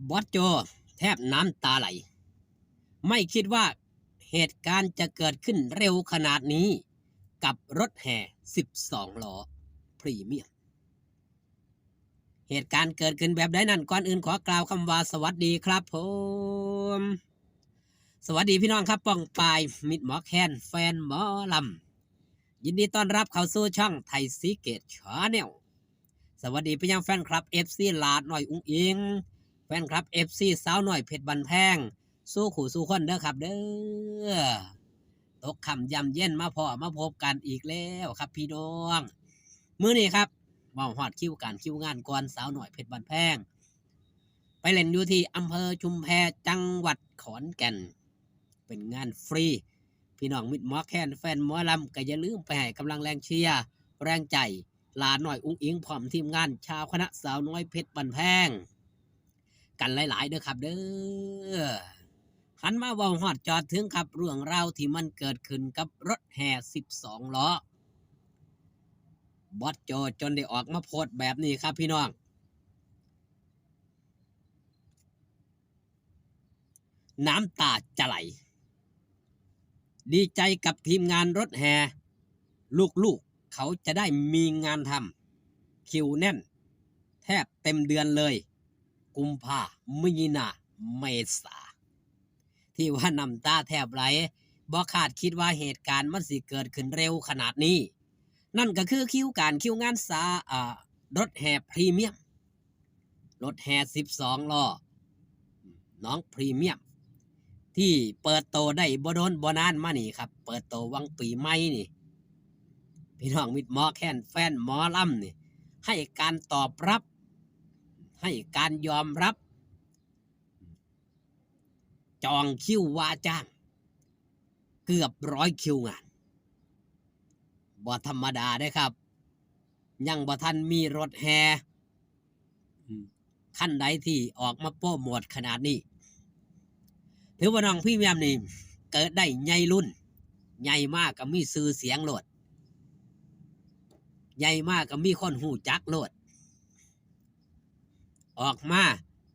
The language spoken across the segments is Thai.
บอสโจแทบน้ำตาไหลไม่คิดว่าเหตุการณ์จะเกิดขึ้นเร็วขนาดนี้กับรถแห่12ล้อพรีเมียมเหตุการณ์เกิดขึ้นแบบใดนั้นก่อนอื่นขอกล่าวคำว่าสวัสดีครับผมสวัสดีพี่น้องครับป้องปายมิดหมอแคนแฟนหมอลำยินดีต้อนรับเข้าสู่ช่องไทยซีเกตชาแนลสวัสดีไปยังแฟนคลับ FC ลาดหน่อยอุ้งอิงแฟนคลับ FC สาวหน่อยเพชรบันแพงสู้ขู่สู้คนเด้อครับเด้อตกคำยำเย็นมาพอมาพบกันอีกแล้วครับพี่น้องมื้อนี้ครับเมาฮอดคิวการคิวงานก่อนสาวหน่อยเพชรบันแพงไปเล่นอยู่ที่อำเภอชุมแพจังหวัดขอนแก่นเป็นงานฟรีพี่น้องมิตรหมอแคนแฟนหมอลำก็อย่าลืมไปให้กำลังแรงเชียร์แรงใจลาหน่อยอุ้งอิงพร้อมทีมงานชาวคณะสาวน้อยเพชรบันแพงกันหลายๆเด้อครับเด้อหันมาเว้าฮอดจอดถึงครับเรื่องราวที่มันเกิดขึ้นกับรถแห่12ล้อบอสโจจนได้ออกมาโพสต์แบบนี้ครับพี่น้องน้ำตาจะไหลดีใจกับทีมงานรถแห่ลูกๆเขาจะได้มีงานทำคิวแน่นแทบเต็มเดือนเลยกุมภามีนาเมษาที่ว่าน้ำตาแทบไหลบ่คาดคิดว่าเหตุการณ์มันสิเกิดขึ้นเร็วขนาดนี้นั่นก็คือคิวงานรถแห่พรีเมียมรถแห่12ล้อน้องพรีเมียมที่เปิดโตได้บ่โดนบ่นานมานี่ครับเปิดโตวังปีใหม่นี่พี่น้องมิตรหมอแคนแฟนหมอลำนี่ให้การตอบรับให้การยอมรับจองคิวว่าจ้างเกือบ100คิวงานบ่ธรรมดาได้ครับยังบ่ทันมีรถแห่ขั้นใดที่ออกมาโปรโมทขนาดนี้ถือว่าน้องพี่เมียมนี่เกิดได้ใหญ่รุ่นใหญ่มากก็มีชื่อเสียงโลดใหญ่มากก็มีคนหูจักโลดออกมา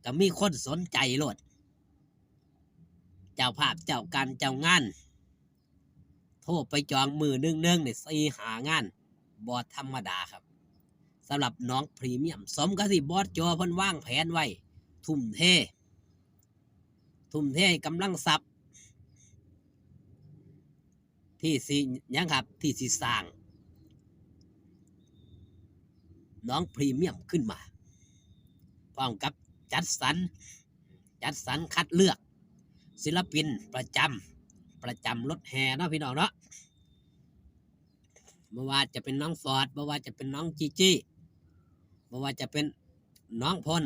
ก็มีคนสนใจโลดเจ้าภาพเจ้าการเจ้างานโทรไปจองมือนึ่งเนี่ย4 หางานบอธรรมดาครับสำหรับน้องพรีเมียมสมกับที่บอสโจเพิ่นวางแผนไว้ทุ่มเทกำลังทรัพย์ที่สิยังครับที่สิสร้างน้องพรีเมียมขึ้นมาพร้อมกับจัดสรรคัดเลือกศิลปินประจำรถแห่เนาะพี่น้องเนาะไม่ว่าจะเป็นน้องฟอร์ดไม่ว่าจะเป็นน้องจีจี้ไม่ว่าจะเป็นน้องพล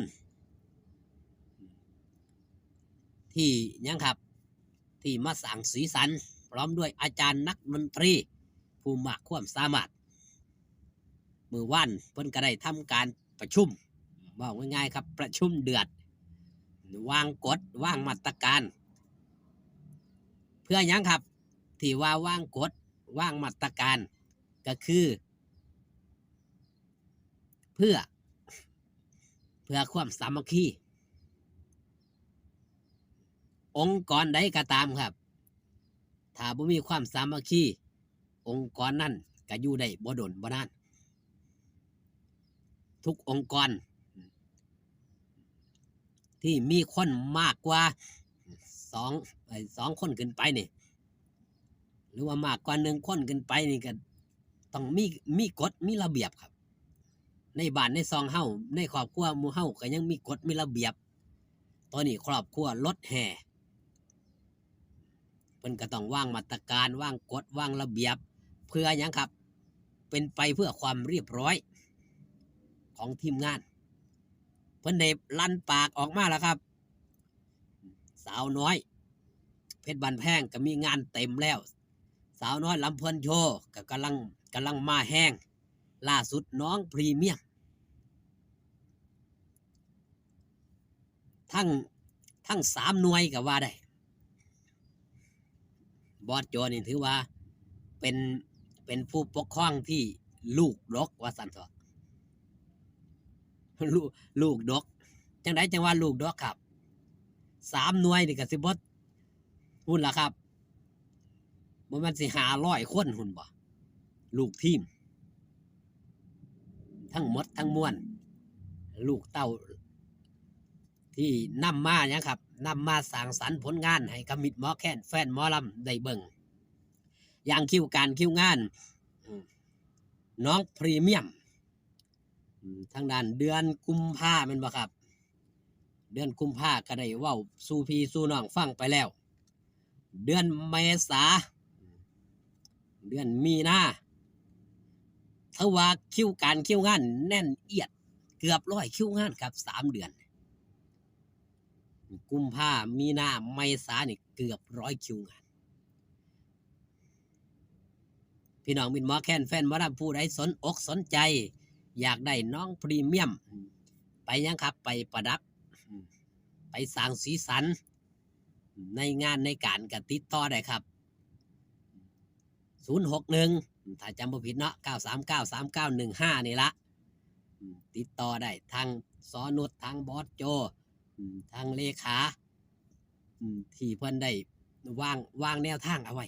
ที่ยังครับที่มาสั่งสีสันพร้อมด้วยอาจารย์นักดนตรีผู้มากความสามารถมือว่านเพิ่นก็ได้ทำการประชุมบอกง่ายๆครับประชุมเดือดวางกฎวางมาตรการเพื่อยังครับที่ว่าวางกฎวางมาตรการก็คือเพื่อความสามัคคีองค์กรใดก็ตามครับถ้าบ่มีความสามัคคีองค์กรนั้นก็อยู่ได้บ่ดนบ่นานทุกองค์กรที่มีคนมากกว่าสองคนขึ้นไปนี่หรือว่ามากกว่า1 คนขึ้นไปนี่ก็ต้องมีกฎมีระเบียบครับในบ้านในซองเฮาในครอบครัวหมู่เฮาก็ยังมีกฎมีระเบียบตอนนี้ครอบครัวรถแห่เพิ่นก็ต้องวางมาตรการวางกฎวางระเบียบเพื่อหยังครับเป็นไปเพื่อความเรียบร้อยของทีมงานเพิ่นได้ลั่นปากออกมาแล้วครับสาวน้อยเพชรบันแพงก็มีงานเต็มแล้วสาวน้อยลำเพลินโชว์ก็กำลังมาแห้งล่าสุดน้องพรีเมียมทั้ง3 หน่วยก็ว่าได้บอสโจนี่ถือว่าเป็นผู้ปกครองที่ลูกดกว่าสันเถอะลูกดกจังไดจังว่าลูกดกครับ 3 หน่วยนี่ก็สิบ่หุ่นล่ะครับบ่แม่นสิ500คนหุ่นบ่ลูกทีมทั้งหมดทั้งมวลลูกเต้าที่นำมาหยังครับนำมาสร้างสรรค์ผลงานให้กับมิตรหมอแคนแฟนหมอลำได้เบิ่งอย่างคิวการคิวงานน้องพรีเมียมทางด้านเดือนกุมภาพันธ์แม่นบ่ครับเดือนกุมภาก็ได้เว้าสู่พี่สู่น้องฟังไปแล้วเดือนเมษาเดือนมีนาถ้าว่าคิวการคิวงานแน่นเอียดเกือบ100คิวงานครับ3 เดือนกุมภามีนาเมษานี่เกือบ100คิวงานพี่น้องมิตรหมอแคนแฟนหมอลำผู้ใดสนอกสนใจอยากได้น้องพรีเมียมไปยังครับไปประดับไปสร้างสีสันในงานในการก็ติดต่อได้ครับ061ถ้าจำบ่ผิดเนาะ9393915นี่ละติดต่อได้ทางสอนุชทางบอสโจทางเลขาที่เพิ่นได้วางแนวทางเอาไว้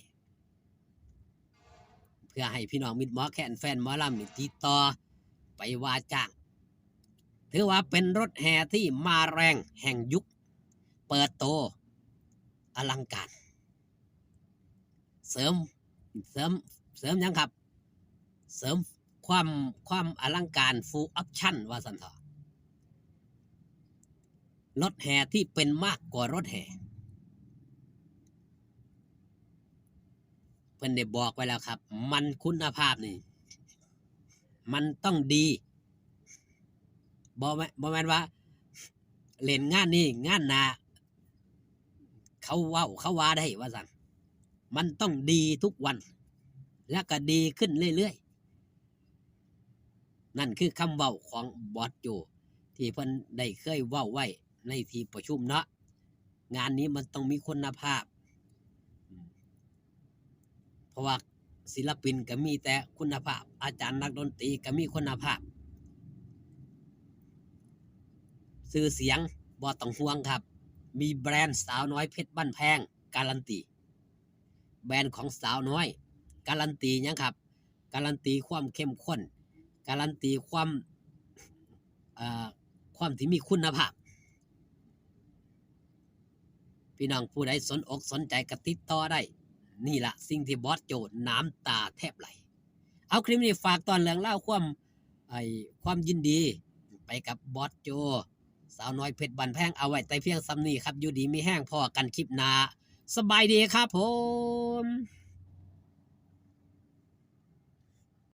เพื่อให้พี่น้องมิตรหมอแคนแฟนหมอลำนี่ติดต่อไปว่าจ้างถือว่าเป็นรถแห่ที่มาแรงแห่งยุคเปิดโตอลังการเสริมยังครับเสริมความอลังการฟูลออปชั่นว่าสันเถาะรถแห่ที่เป็นมากกว่ารถแห่เพิ่นได้บอกไว้แล้วครับมันคุณภาพนี่มันต้องดีบ่แม่นว่าเล่นงานนี้งานหน้าเขาว่าได้ว่าสั่นมันต้องดีทุกวันและก็ดีขึ้นเรื่อยๆนั่นคือคำเว้าของบอสโจที่เพิ่นได้เคยเว้าไว้ในที่ประชุมเนาะงานนี้มันต้องมีคุณภาพเพราะว่าศิลปินก็มีแต่คุณภาพอาจารย์นักดนตรีก็มีคุณภาพชื่อเสียงบ่ต้องห่วงครับมีแบรนด์สาวน้อยเพชรบ้านแพงการันตีแบรนด์ของสาวน้อยการันตียังครับการันตีความเข้มข้นการันตีความที่มีคุณภาพพี่น้องผู้ใดสนอกสนใจก็ติดต่อได้นี่ละสิ่งที่บอสโจน้ำตาแทบไหลเอาคลิปนี้ฝากตอนเรื่องเล่าความยินดีไปกับบอสโจสาวน้อยเพชรบันแพงเอาไว้แต่เพียงซ้ำนี้ครับอยู่ดีมีแห้งพอกันคลิปหน้าสบายดีครับผม